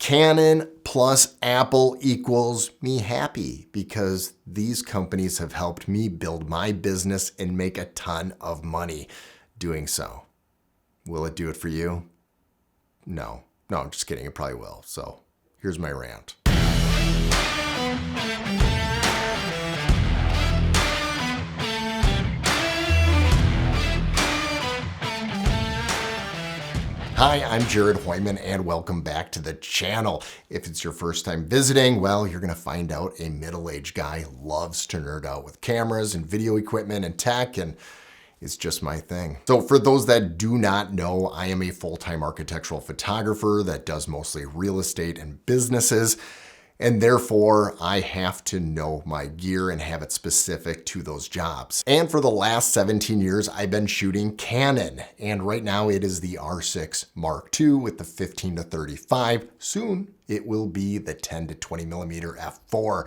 Canon plus Apple equals me happy because these companies have helped me build my business and make a ton of money doing so. Will it do it for you? No, I'm just kidding. It probably will. So here's my rant. Hi, I'm Jared Hoyman and welcome back to the channel. If it's your first time visiting, well, you're gonna find out a middle-aged guy loves to nerd out with cameras and video equipment and tech, and it's just my thing. So for those that do not know, I am a full-time architectural photographer that does mostly real estate and businesses. And therefore, I have to know my gear and have it specific to those jobs. And for the last 17 years, I've been shooting Canon. And right now it is the R6 Mark II with the 15 to 35. Soon it will be the 10 to 20 millimeter f4.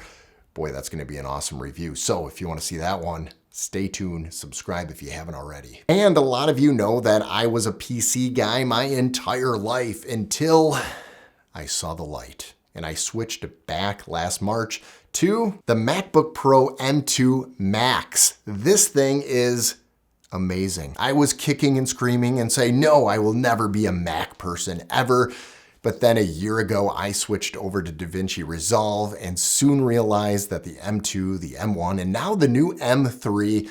Boy, that's gonna be an awesome review. So if you wanna see that one, stay tuned, subscribe if you haven't already. And a lot of you know that I was a PC guy my entire life until I saw the light. And I switched back last March to the Macbook Pro M2 Max. This thing is amazing. I was kicking and screaming and saying, no, I will never be a Mac person ever. But then a year ago, I switched over to DaVinci Resolve and soon realized that the M2, the M1, and now the new M3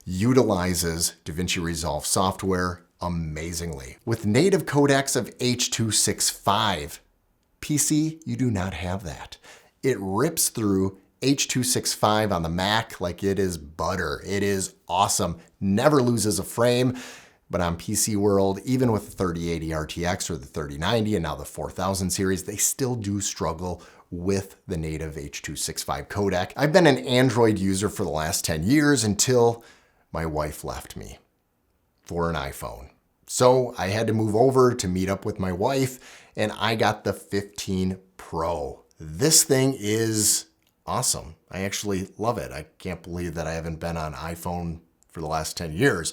utilizes DaVinci Resolve software amazingly. With native codecs of H.265, PC, you do not have that. It rips through H.265 on the Mac like it is butter. It is awesome. Never loses a frame. But on PC world, even with the 3080 RTX or the 3090 and now the 4000 series, they still do struggle with the native H.265 codec. I've been an Android user for the last 10 years until my wife left me for an iPhone. So I had to move over to meet up with my wife, and I got the 15 Pro. This thing is awesome. I actually love it. I can't believe that I haven't been on iPhone for the last 10 years.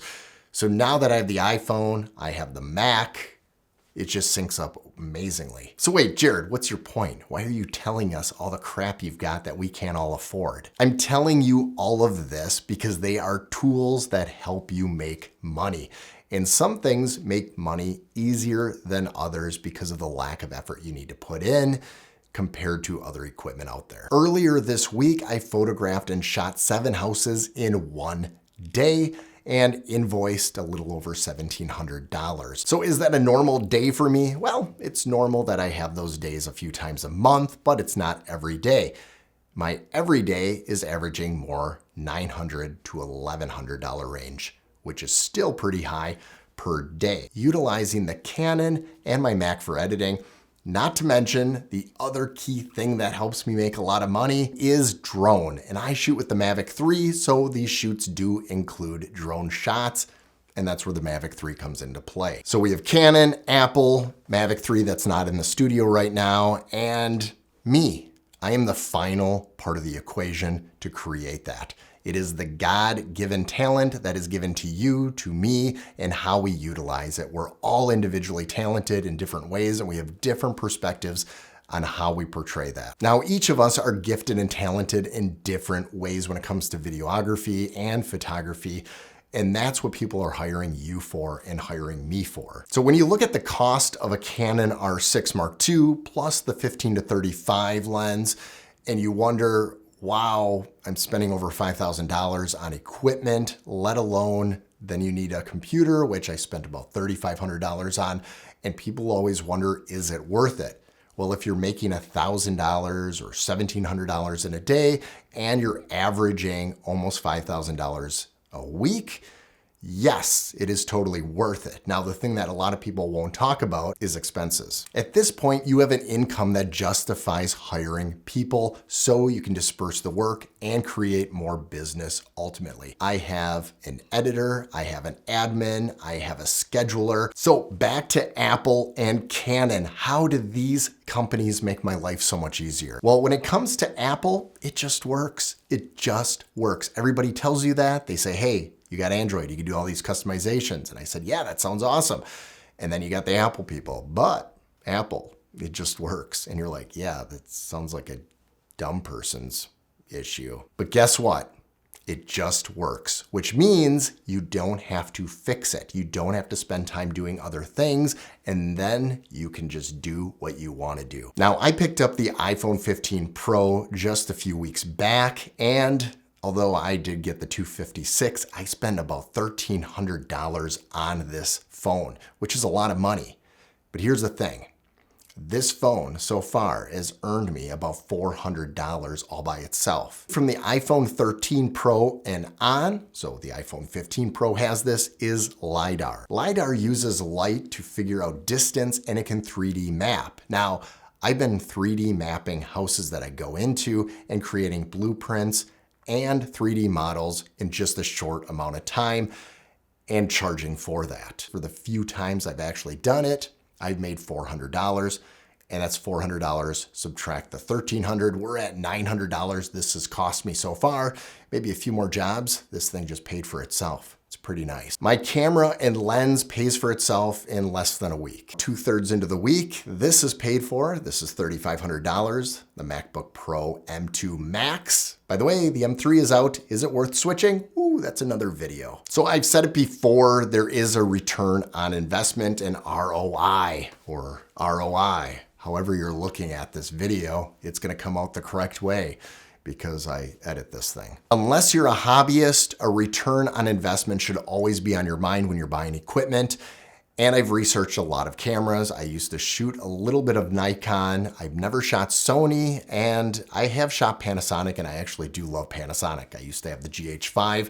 So now that I have the iPhone, I have the Mac, it just syncs up amazingly. So wait, Jared, what's your point? Why are you telling us all the crap you've got that we can't all afford? I'm telling you all of this because they are tools that help you make money. And some things make money easier than others because of the lack of effort you need to put in compared to other equipment out there. Earlier this week, I photographed and shot 7 houses in one day and invoiced a little over $1,700. So is that a normal day for me? Well, it's normal that I have those days a few times a month, but it's not every day. My everyday is averaging more $900 to $1,100 range, which is still pretty high per day. Utilizing the Canon and my Mac for editing, not to mention the other key thing that helps me make a lot of money is drone. And I shoot with the Mavic 3, so these shoots do include drone shots, and that's where the Mavic 3 comes into play. So we have Canon, Apple, Mavic 3 that's not in the studio right now, and me. I am the final part of the equation to create that. It is the God-given talent that is given to you, to me, and how we utilize it. We're all individually talented in different ways, and we have different perspectives on how we portray that. Now, each of us are gifted and talented in different ways when it comes to videography and photography, and that's what people are hiring you for and hiring me for. So when you look at the cost of a Canon R6 Mark II plus the 15 to 35 lens, and you wonder, wow, I'm spending over $5,000 on equipment, let alone then you need a computer, which I spent about $3,500 on. And people always wonder, is it worth it? Well, if you're making $1,000 or $1,700 in a day and you're averaging almost $5,000 a week, yes, it is totally worth it. Now, the thing that a lot of people won't talk about is expenses. At this point, you have an income that justifies hiring people so you can disperse the work and create more business ultimately. I have an editor, I have an admin, I have a scheduler. So back to Apple and Canon. How do these companies make my life so much easier? Well, when it comes to Apple, it just works. It just works. Everybody tells you that. They say, hey, you got Android, you can do all these customizations. And I said, yeah, that sounds awesome. And then you got the Apple people, but Apple, It just works. And you're like, yeah, that sounds like a dumb person's issue. But guess what? It just works, which means you don't have to fix it. You don't have to spend time doing other things, and then you can just do what you want to do. Now, I picked up the iPhone 15 Pro just a few weeks back, and although I did get the 256, I spent about $1,300 on this phone, which is a lot of money. But here's the thing. This phone so far has earned me about $400 all by itself. From the iPhone 13 Pro and on, so the iPhone 15 Pro has this, is LiDAR. LiDAR uses light to figure out distance, and it can 3D map. Now, I've been 3D mapping houses that I go into and creating blueprints and 3D models in just a short amount of time and charging for that. For the few times I've actually done it, I've made $400, and that's $400 subtract the $1,300. We're at $900 this has cost me so far. Maybe a few more jobs, this thing just paid for itself. It's pretty nice. My camera and lens pays for itself in less than a week. 2/3 into the week, this is paid for. This is $3,500. The Macbook Pro M2 Max. By the way, the M3 is out. Is it worth switching? Ooh, that's another video. So I've said it before, there is a return on investment, and ROI, or ROI. However you're looking at this video, it's gonna come out the correct way because I edit this thing. Unless you're a hobbyist, a return on investment should always be on your mind when you're buying equipment. And I've researched a lot of cameras. I used to shoot a little bit of Nikon. I've never shot Sony, and I have shot Panasonic, and I actually do love Panasonic. I used to have the GH5,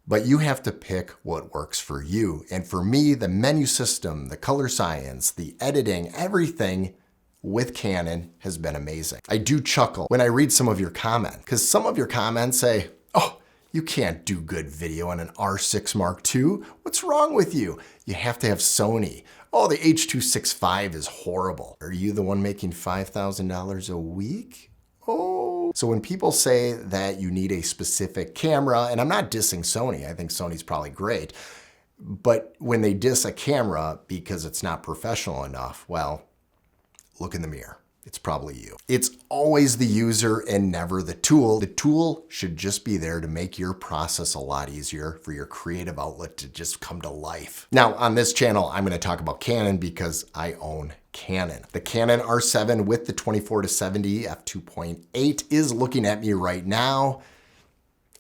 but you have to pick what works for you. And for me, the menu system, the color science, the editing, everything with Canon has been amazing. I do chuckle when I read some of your comments, because some of your comments say, oh, you can't do good video on an R6 Mark II. What's wrong with you? You have to have Sony. Oh, the H.265 is horrible. Are you the one making $5,000 a week? Oh. So when people say that you need a specific camera, and I'm not dissing Sony, I think Sony's probably great, but when they diss a camera because it's not professional enough, well, look in the mirror. It's probably you. It's always the user and never the tool. The tool should just be there to make your process a lot easier for your creative outlet to just come to life. Now, on this channel, I'm gonna talk about Canon because I own Canon. The Canon R7 with the 24-70 f2.8 is looking at me right now.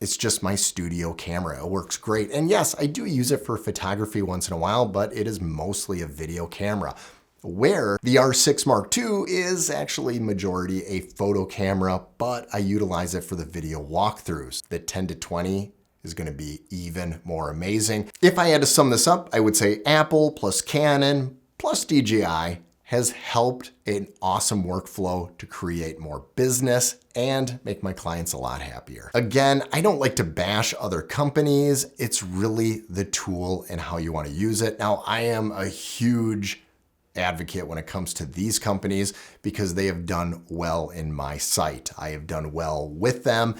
It's just my studio camera. It works great. And yes, I do use it for photography once in a while, but it is mostly a video camera, where the R6 Mark II is actually majority a photo camera, but I utilize it for the video walkthroughs. The 10-20 is gonna be even more amazing. If I had to sum this up, I would say Apple plus Canon plus DJI has helped an awesome workflow to create more business and make my clients a lot happier. Again, I don't like to bash other companies. It's really the tool and how you wanna use it. Now, I am a huge advocate when it comes to these companies because they have done well in my sight. I have done well with them,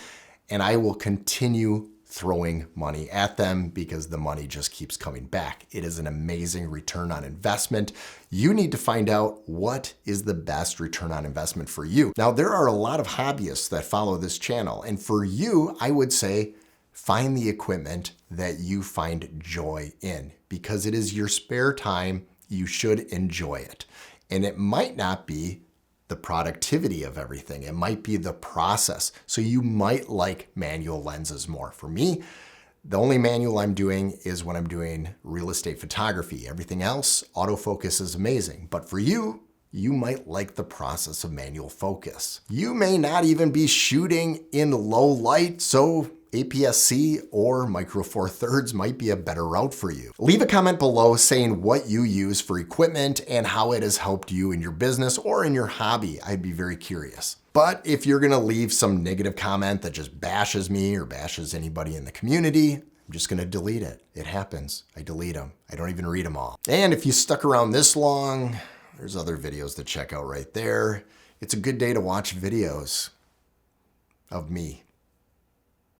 and I will continue throwing money at them because the money just keeps coming back. It is an amazing return on investment. You need to find out what is the best return on investment for you. Now, there are a lot of hobbyists that follow this channel, and for you, I would say find the equipment that you find joy in because it is your spare time. You should enjoy it. And it might not be the productivity of everything. It might be the process. So you might like manual lenses more. For me, the only manual I'm doing is when I'm doing real estate photography. Everything else, autofocus is amazing. But for you, you might like the process of manual focus. You may not even be shooting in low light, so APS-C or Micro Four Thirds might be a better route for you. Leave a comment below saying what you use for equipment and how it has helped you in your business or in your hobby. I'd be very curious. But if you're gonna leave some negative comment that just bashes me or bashes anybody in the community, I'm just gonna delete it. It happens. I delete them. I don't even read them all. And if you stuck around this long, there's other videos to check out right there. It's a good day to watch videos of me.